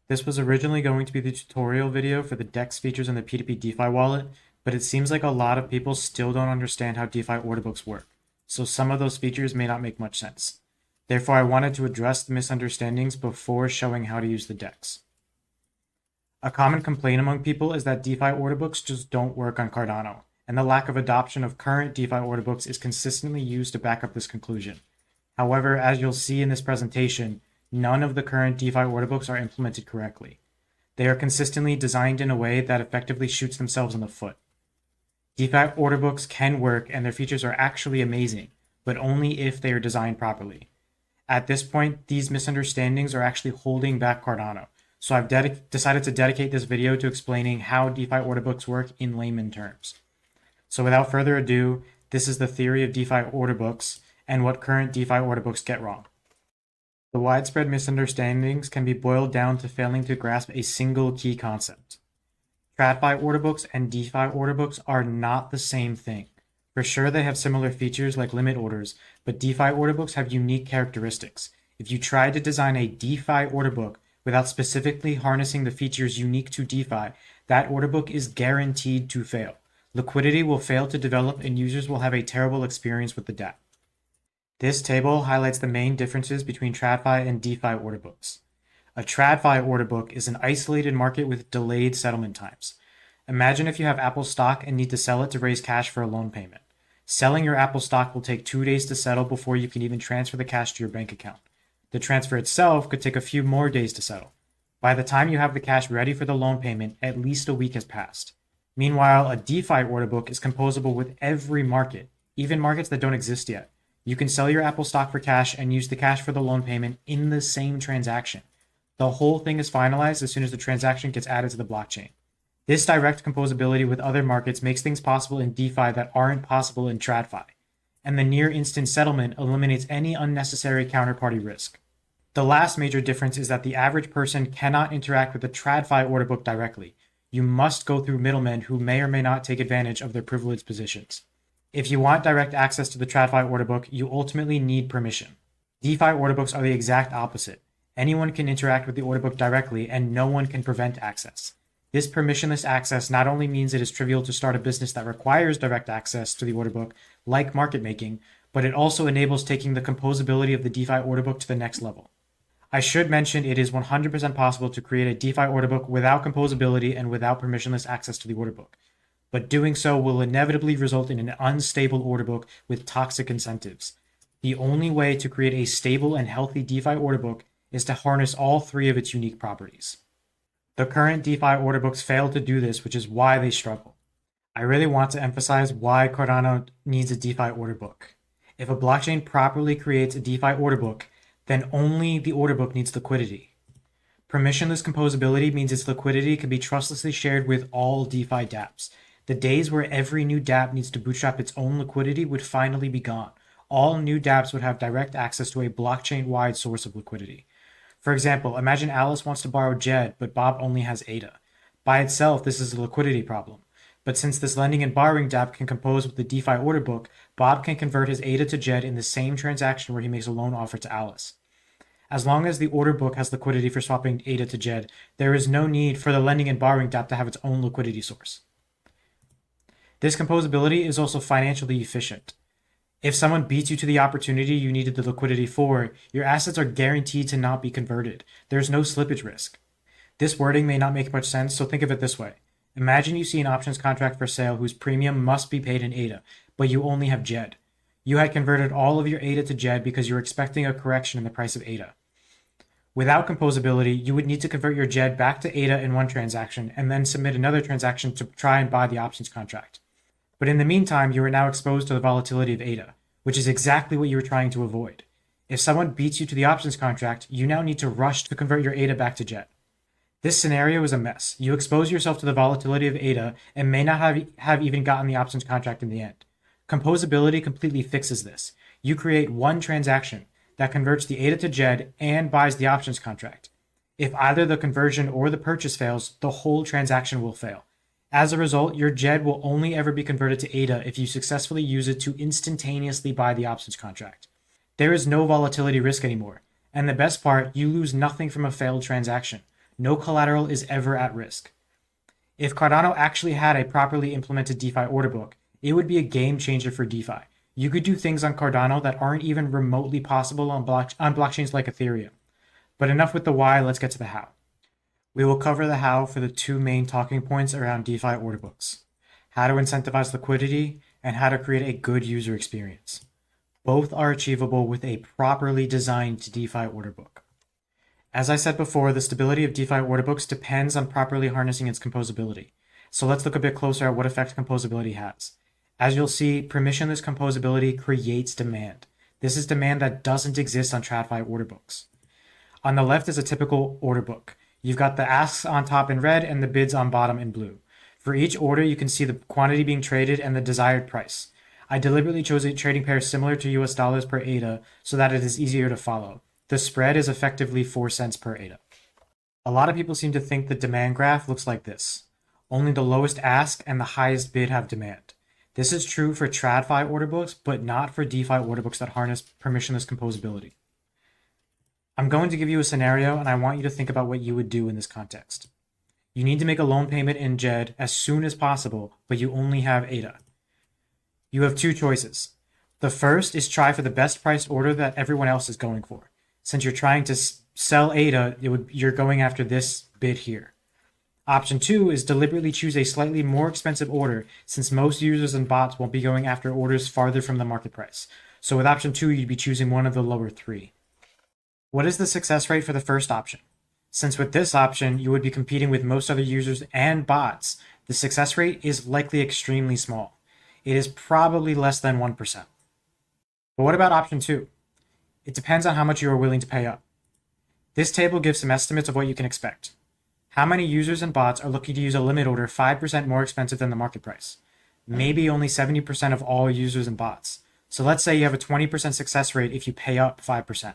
This was originally going to be the tutorial video for the DEX features in the P2P DeFi wallet, but it seems like a lot of people still don't understand how DeFi order books work, so some of those features may not make much sense. Therefore, I wanted to address the misunderstandings before showing how to use the DEX. A common complaint among people is that DeFi order books just don't work on Cardano, and the lack of adoption of current DeFi order books is consistently used to back up this conclusion. However, as you'll see in this presentation, none of the current DeFi order books are implemented correctly. They are consistently designed in a way that effectively shoots themselves in the foot. DeFi order books can work and their features are actually amazing, but only if they are designed properly. At this point, these misunderstandings are actually holding back Cardano, so I've decided to dedicate this video to explaining how DeFi order books work in layman terms. So without further ado, this is the theory of DeFi order books and what current DeFi order books get wrong. The widespread misunderstandings can be boiled down to failing to grasp a single key concept. TradFi order books and DeFi order books are not the same thing. For sure, they have similar features like limit orders, but DeFi order books have unique characteristics. If you try to design a DeFi order book without specifically harnessing the features unique to DeFi, that order book is guaranteed to fail. Liquidity will fail to develop and users will have a terrible experience with the DApp. This table highlights the main differences between TradFi and DeFi order books. A TradFi order book is an isolated market with delayed settlement times. Imagine if you have Apple stock and need to sell it to raise cash for a loan payment. Selling your Apple stock will take 2 days to settle before you can even transfer the cash to your bank account. The transfer itself could take a few more days to settle. By the time you have the cash ready for the loan payment, at least a week has passed. Meanwhile, a DeFi order book is composable with every market, even markets that don't exist yet. You can sell your Apple stock for cash and use the cash for the loan payment in the same transaction. The whole thing is finalized as soon as the transaction gets added to the blockchain. This direct composability with other markets makes things possible in DeFi that aren't possible in TradFi, and the near instant settlement eliminates any unnecessary counterparty risk. The last major difference is that the average person cannot interact with the TradFi order book directly. You must go through middlemen who may or may not take advantage of their privileged positions. If you want direct access to the TradFi order book, you ultimately need permission. DeFi order books are the exact opposite. Anyone can interact with the order book directly, and no one can prevent access. This permissionless access not only means it is trivial to start a business that requires direct access to the order book, like market making, but it also enables taking the composability of the DeFi order book to the next level. I should mention it is 100% possible to create a DeFi order book without composability and without permissionless access to the order book, but doing so will inevitably result in an unstable order book with toxic incentives. The only way to create a stable and healthy DeFi order book is to harness all three of its unique properties. The current DeFi order books fail to do this, which is why they struggle. I really want to emphasize why Cardano needs a DeFi order book. If a blockchain properly creates a DeFi order book, then only the order book needs liquidity. Permissionless composability means its liquidity can be trustlessly shared with all DeFi dApps. The days where every new DApp needs to bootstrap its own liquidity would finally be gone. All new dApps would have direct access to a blockchain-wide source of liquidity. For example, imagine Alice wants to borrow JED, but Bob only has ADA. By itself, this is a liquidity problem. But since this lending and borrowing DApp can compose with the DeFi order book, Bob can convert his ADA to JED in the same transaction where he makes a loan offer to Alice. As long as the order book has liquidity for swapping ADA to JED, there is no need for the lending and borrowing DApp to have its own liquidity source. This composability is also financially efficient. If someone beats you to the opportunity you needed the liquidity for, your assets are guaranteed to not be converted. There's no slippage risk. This wording may not make much sense, so think of it this way. Imagine you see an options contract for sale whose premium must be paid in ADA, but you only have JED. You had converted all of your ADA to JED because you were expecting a correction in the price of ADA. Without composability, you would need to convert your JED back to ADA in one transaction and then submit another transaction to try and buy the options contract. But in the meantime, you are now exposed to the volatility of ADA, which is exactly what you were trying to avoid. If someone beats you to the options contract, you now need to rush to convert your ADA back to JED. This scenario is a mess. You expose yourself to the volatility of ADA and may not have even gotten the options contract in the end. Composability completely fixes this. You create one transaction that converts the ADA to JED and buys the options contract. If either the conversion or the purchase fails, the whole transaction will fail. As a result, your JED will only ever be converted to ADA if you successfully use it to instantaneously buy the options contract. There is no volatility risk anymore, and the best part, you lose nothing from a failed transaction. No collateral is ever at risk. If Cardano actually had a properly implemented DeFi order book, it would be a game changer for DeFi. You could do things on Cardano that aren't even remotely possible on blockchains like Ethereum. But enough with the why, let's get to the how. We will cover the how for the two main talking points around DeFi order books: how to incentivize liquidity and how to create a good user experience. Both are achievable with a properly designed DeFi order book. As I said before, the stability of DeFi order books depends on properly harnessing its composability. So let's look a bit closer at what effect composability has. As you'll see, permissionless composability creates demand. This is demand that doesn't exist on TradFi order books. On the left is a typical order book. You've got the asks on top in red and the bids on bottom in blue. For each order, you can see the quantity being traded and the desired price. I deliberately chose a trading pair similar to US dollars per ADA so that it is easier to follow. The spread is effectively 4 cents per ADA. A lot of people seem to think the demand graph looks like this. Only the lowest ask and the highest bid have demand. This is true for TradFi order books, but not for DeFi order books that harness permissionless composability. I'm going to give you a scenario, and I want you to think about what you would do in this context. You need to make a loan payment in JED as soon as possible, but you only have ADA. You have two choices. The first is try for the best priced order that everyone else is going for. Since you're trying to sell ADA, you're going after this bid here. Option 2 is deliberately choose a slightly more expensive order, since most users and bots won't be going after orders farther from the market price. So with option 2, you'd be choosing one of the lower three. What is the success rate for the first option? Since with this option, you would be competing with most other users and bots, the success rate is likely extremely small. It is probably less than 1%. But what about option 2? It depends on how much you are willing to pay up. This table gives some estimates of what you can expect. How many users and bots are looking to use a limit order 5% more expensive than the market price? Maybe only 70% of all users and bots. So let's say you have a 20% success rate if you pay up 5%.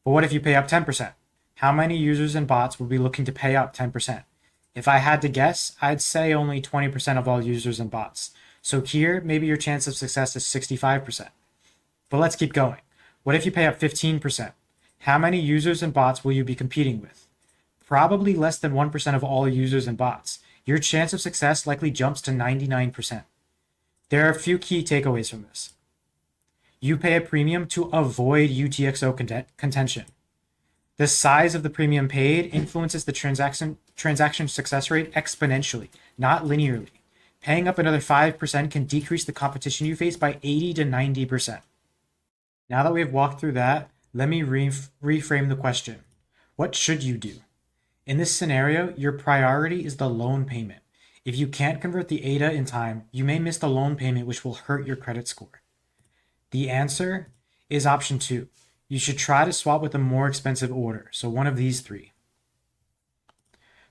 But what if you pay up 10%? How many users and bots will be looking to pay up 10%? If I had to guess, I'd say only 20% of all users and bots. So here, maybe your chance of success is 65%. But let's keep going. What if you pay up 15%? How many users and bots will you be competing with? Probably less than 1% of all users and bots. Your chance of success likely jumps to 99%. There are a few key takeaways from this. You pay a premium to avoid eUTxO contention. The size of the premium paid influences the transaction success rate exponentially, not linearly. Paying up another 5% can decrease the competition you face by 80 to 90%. Now that we have walked through that, let me reframe the question. What should you do? In this scenario, your priority is the loan payment. If you can't convert the ADA in time, you may miss the loan payment, which will hurt your credit score. The answer is option 2. You should try to swap with a more expensive order, so one of these three.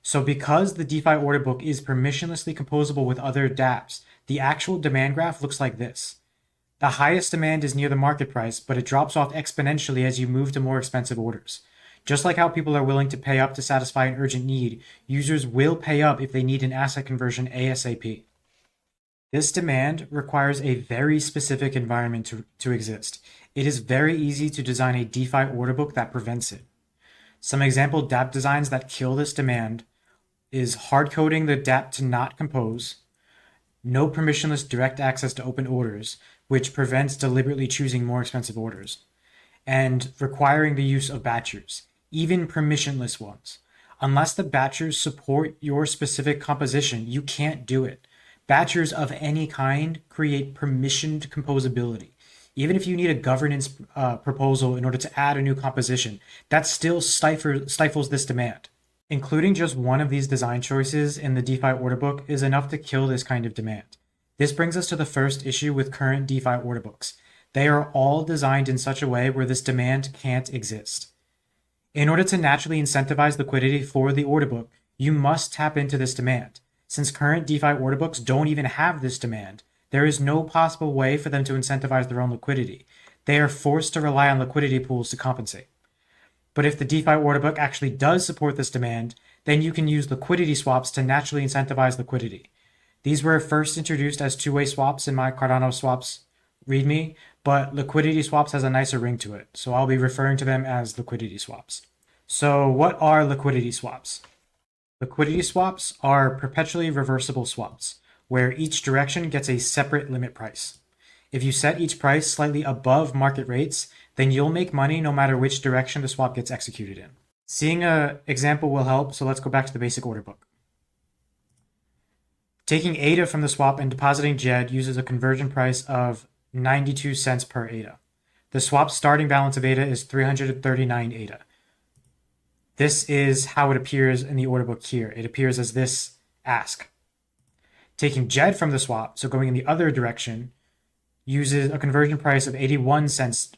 So because the DeFi order book is permissionlessly composable with other dApps, the actual demand graph looks like this. The highest demand is near the market price, but it drops off exponentially as you move to more expensive orders. Just like how people are willing to pay up to satisfy an urgent need, users will pay up if they need an asset conversion ASAP. This demand requires a very specific environment to exist. It is very easy to design a DeFi order book that prevents it. Some example DApp designs that kill this demand is hard coding the DApp to not compose, no permissionless direct access to open orders, which prevents deliberately choosing more expensive orders, and requiring the use of batchers, even permissionless ones. Unless the batchers support your specific composition, you can't do it. Batchers of any kind create permissioned composability. Even if you need a governance proposal in order to add a new composition, that still stifles this demand. Including just one of these design choices in the DeFi order book is enough to kill this kind of demand. This brings us to the first issue with current DeFi order books. They are all designed in such a way where this demand can't exist. In order to naturally incentivize liquidity for the order book, you must tap into this demand. Since current DeFi order books don't even have this demand, there is no possible way for them to incentivize their own liquidity. They are forced to rely on liquidity pools to compensate. But if the DeFi order book actually does support this demand, then you can use liquidity swaps to naturally incentivize liquidity. These were first introduced as two-way swaps in my Cardano-Swaps README, but liquidity swaps has a nicer ring to it, so I'll be referring to them as liquidity swaps. So what are liquidity swaps? Liquidity swaps are perpetually reversible swaps, where each direction gets a separate limit price. If you set each price slightly above market rates, then you'll make money no matter which direction the swap gets executed in. Seeing an example will help, so let's go back to the basic order book. Taking ADA from the swap and depositing JED uses a conversion price of 92 cents per ADA. The swap's starting balance of ADA is 339 ADA. This is how it appears in the order book here. It appears as this ask. Taking JED from the swap, so going in the other direction, uses a conversion price of 81 cents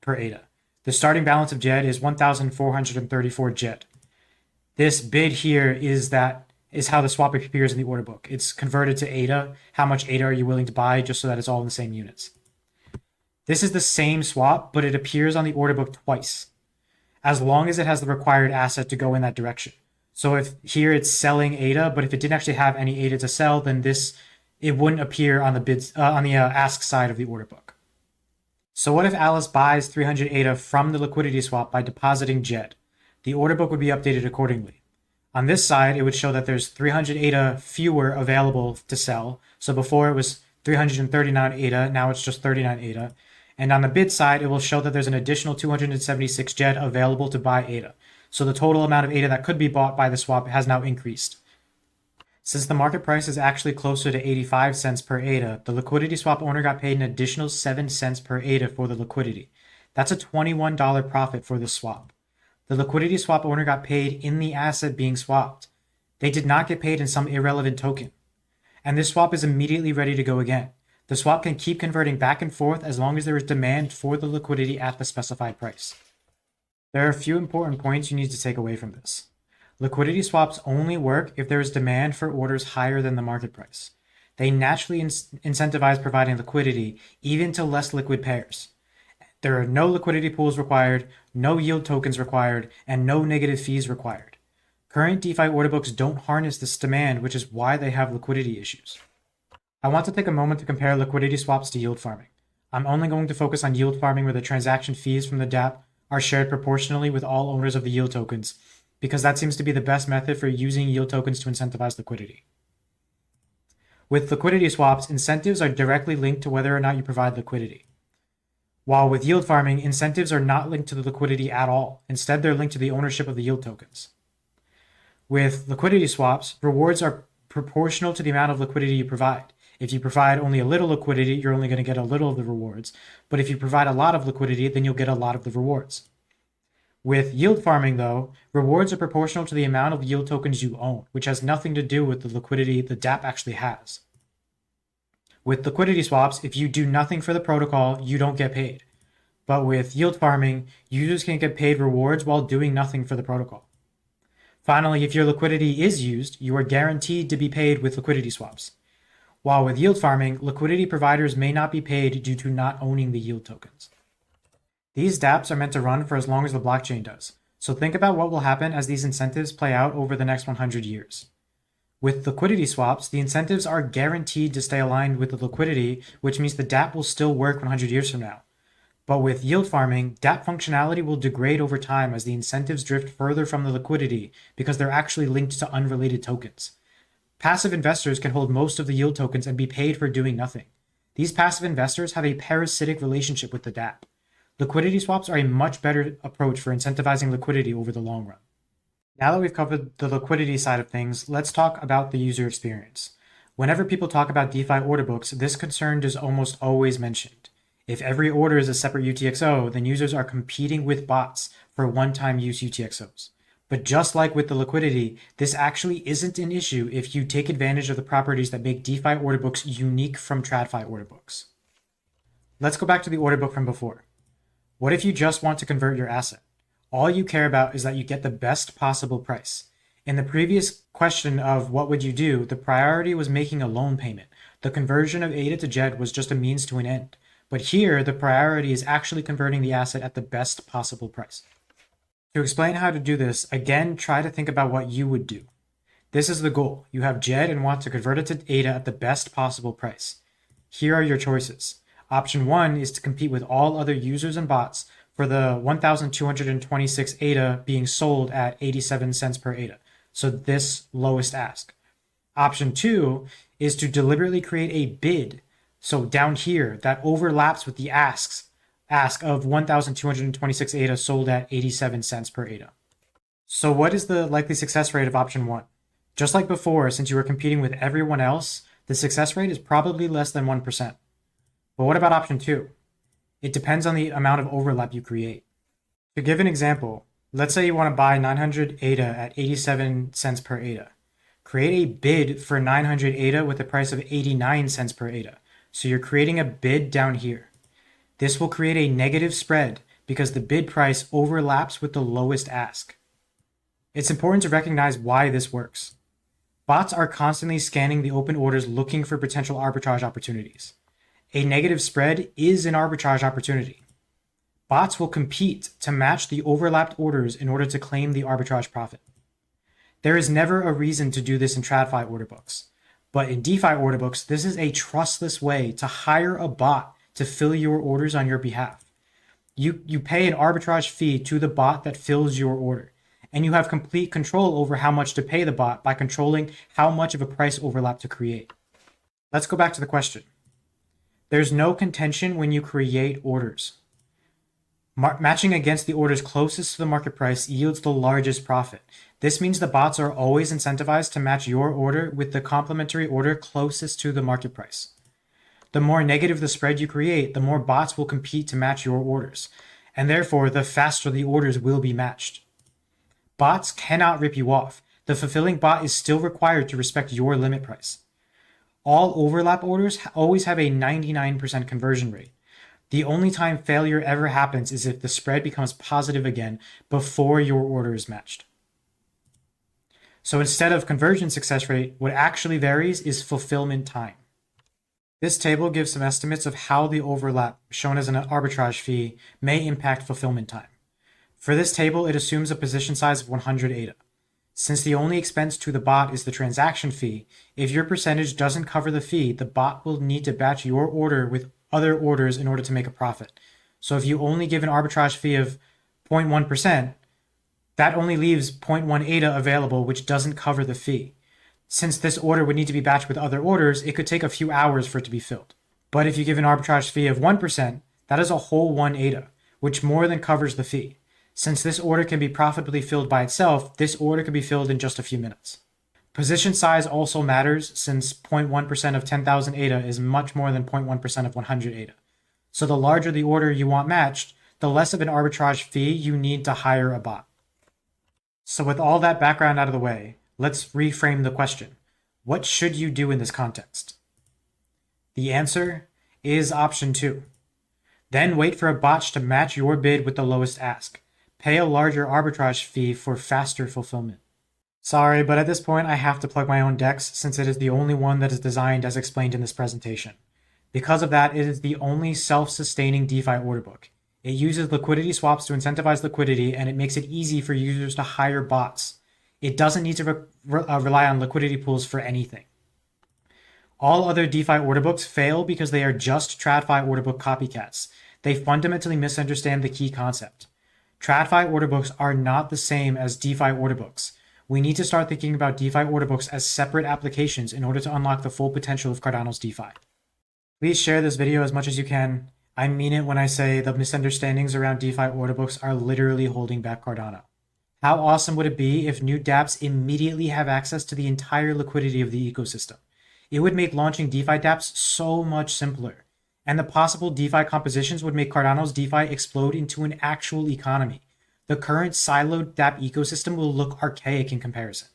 per ADA. The starting balance of JED is 1,434 JED. This bid here is how the swap appears in the order book. It's converted to ADA. How much ADA are you willing to buy, just so that it's all in the same units. This is the same swap, but it appears on the order book twice, as long as it has the required asset to go in that direction. So if here it's selling ADA, but if it didn't actually have any ADA to sell, then it wouldn't appear on the ask side of the order book. So what if Alice buys 300 ADA from the liquidity swap by depositing JED? The order book would be updated accordingly. On this side, it would show that there's 300 ADA fewer available to sell. So before it was 339 ADA, now it's just 39 ADA. And on the bid side, it will show that there's an additional 276 JED available to buy ADA. So the total amount of ADA that could be bought by the swap has now increased. Since the market price is actually closer to 85 cents per ADA, the liquidity swap owner got paid an additional 7 cents per ADA for the liquidity. That's a $21 profit for the swap. The liquidity swap owner got paid in the asset being swapped. They did not get paid in some irrelevant token. And this swap is immediately ready to go again. The swap can keep converting back and forth as long as there is demand for the liquidity at the specified price. There are a few important points you need to take away from this. Liquidity swaps only work if there is demand for orders higher than the market price. They naturally incentivize providing liquidity even to less liquid pairs. There are no liquidity pools required, no yield tokens required, and no negative fees required. Current DeFi order books don't harness this demand, which is why they have liquidity issues. I want to take a moment to compare liquidity swaps to yield farming. I'm only going to focus on yield farming, where the transaction fees from the DApp are shared proportionally with all owners of the yield tokens, because that seems to be the best method for using yield tokens to incentivize liquidity. With liquidity swaps, incentives are directly linked to whether or not you provide liquidity. While with yield farming, incentives are not linked to the liquidity at all. Instead, they're linked to the ownership of the yield tokens. With liquidity swaps, rewards are proportional to the amount of liquidity you provide. If you provide only a little liquidity, you're only going to get a little of the rewards. But if you provide a lot of liquidity, then you'll get a lot of the rewards. With yield farming, though, rewards are proportional to the amount of yield tokens you own, which has nothing to do with the liquidity the DApp actually has. With liquidity swaps, if you do nothing for the protocol, you don't get paid. But with yield farming, users can get paid rewards while doing nothing for the protocol. Finally, if your liquidity is used, you are guaranteed to be paid with liquidity swaps. While with yield farming, liquidity providers may not be paid due to not owning the yield tokens. These dApps are meant to run for as long as the blockchain does, so think about what will happen as these incentives play out over the next 100 years. With liquidity swaps, the incentives are guaranteed to stay aligned with the liquidity, which means the dApp will still work 100 years from now. But with yield farming, dApp functionality will degrade over time as the incentives drift further from the liquidity because they're actually linked to unrelated tokens. Passive investors can hold most of the yield tokens and be paid for doing nothing. These passive investors have a parasitic relationship with the dApp. Liquidity swaps are a much better approach for incentivizing liquidity over the long run. Now that we've covered the liquidity side of things, let's talk about the user experience. Whenever people talk about DeFi order books, this concern is almost always mentioned. If every order is a separate eUTxO, then users are competing with bots for one-time use eUTxOs. But just like with the liquidity, this actually isn't an issue if you take advantage of the properties that make DeFi order books unique from TradFi order books. Let's go back to the order book from before. What if you just want to convert your asset? All you care about is that you get the best possible price. In the previous question of what would you do, the priority was making a loan payment. The conversion of ADA to JED was just a means to an end. But here, the priority is actually converting the asset at the best possible price. To explain how to do this, again, try to think about what you would do. This is the goal. You have JED and want to convert it to ADA at the best possible price. Here are your choices. Option 1 is to compete with all other users and bots for the 1,226 ADA being sold at 87 cents per ADA. So this lowest ask. Option 2 is to deliberately create a bid, so down here, that overlaps with the ask of 1,226 ADA sold at 87 cents per ADA. So what is the likely success rate of option 1? Just like before, since you are competing with everyone else, the success rate is probably less than 1%. But what about option 2? It depends on the amount of overlap you create. To give an example, let's say you want to buy 900 ADA at 87 cents per ADA. Create a bid for 900 ADA with a price of 89 cents per ADA. So you're creating a bid down here. This will create a negative spread because the bid price overlaps with the lowest ask. It's important to recognize why this works. Bots are constantly scanning the open orders looking for potential arbitrage opportunities. A negative spread is an arbitrage opportunity. Bots will compete to match the overlapped orders in order to claim the arbitrage profit. There is never a reason to do this in TradFi order books, but in DeFi order books, this is a trustless way to hire a bot to fill your orders on your behalf. You pay an arbitrage fee to the bot that fills your order, and you have complete control over how much to pay the bot by controlling how much of a price overlap to create. Let's go back to the question. There's no contention when you create orders. Matching against the orders closest to the market price yields the largest profit. This means the bots are always incentivized to match your order with the complementary order closest to the market price. The more negative the spread you create, the more bots will compete to match your orders, and therefore the faster the orders will be matched. Bots cannot rip you off. The fulfilling bot is still required to respect your limit price. All overlap orders always have a 99% conversion rate. The only time failure ever happens is if the spread becomes positive again before your order is matched. So instead of conversion success rate, what actually varies is fulfillment time. This table gives some estimates of how the overlap, shown as an arbitrage fee, may impact fulfillment time. For this table, it assumes a position size of 100 ADA. Since the only expense to the bot is the transaction fee, if your percentage doesn't cover the fee, the bot will need to batch your order with other orders in order to make a profit. So if you only give an arbitrage fee of 0.1%, that only leaves 0.1 ADA available, which doesn't cover the fee. Since this order would need to be batched with other orders, it could take a few hours for it to be filled. But if you give an arbitrage fee of 1%, that is a whole 1 ADA, which more than covers the fee. Since this order can be profitably filled by itself, this order can be filled in just a few minutes. Position size also matters since 0.1% of 10,000 ADA is much more than 0.1% of 100 ADA. So the larger the order you want matched, the less of an arbitrage fee you need to hire a bot. So with all that background out of the way, let's reframe the question. What should you do in this context? The answer is option 2. Then wait for a bot to match your bid with the lowest ask. Pay a larger arbitrage fee for faster fulfillment. Sorry, but at this point I have to plug my own DEX since it is the only one that is designed as explained in this presentation. Because of that, it is the only self-sustaining DeFi order book. It uses liquidity swaps to incentivize liquidity, and it makes it easy for users to hire bots. It doesn't need to rely on liquidity pools for anything. All other DeFi order books fail because they are just TradFi order book copycats. They fundamentally misunderstand the key concept. TradFi order books are not the same as DeFi order books. We need to start thinking about DeFi order books as separate applications in order to unlock the full potential of Cardano's DeFi. Please share this video as much as you can. I mean it when I say the misunderstandings around DeFi order books are literally holding back Cardano. How awesome would it be if new dApps immediately have access to the entire liquidity of the ecosystem? It would make launching DeFi dApps so much simpler. And the possible DeFi compositions would make Cardano's DeFi explode into an actual economy. The current siloed DApp ecosystem will look archaic in comparison.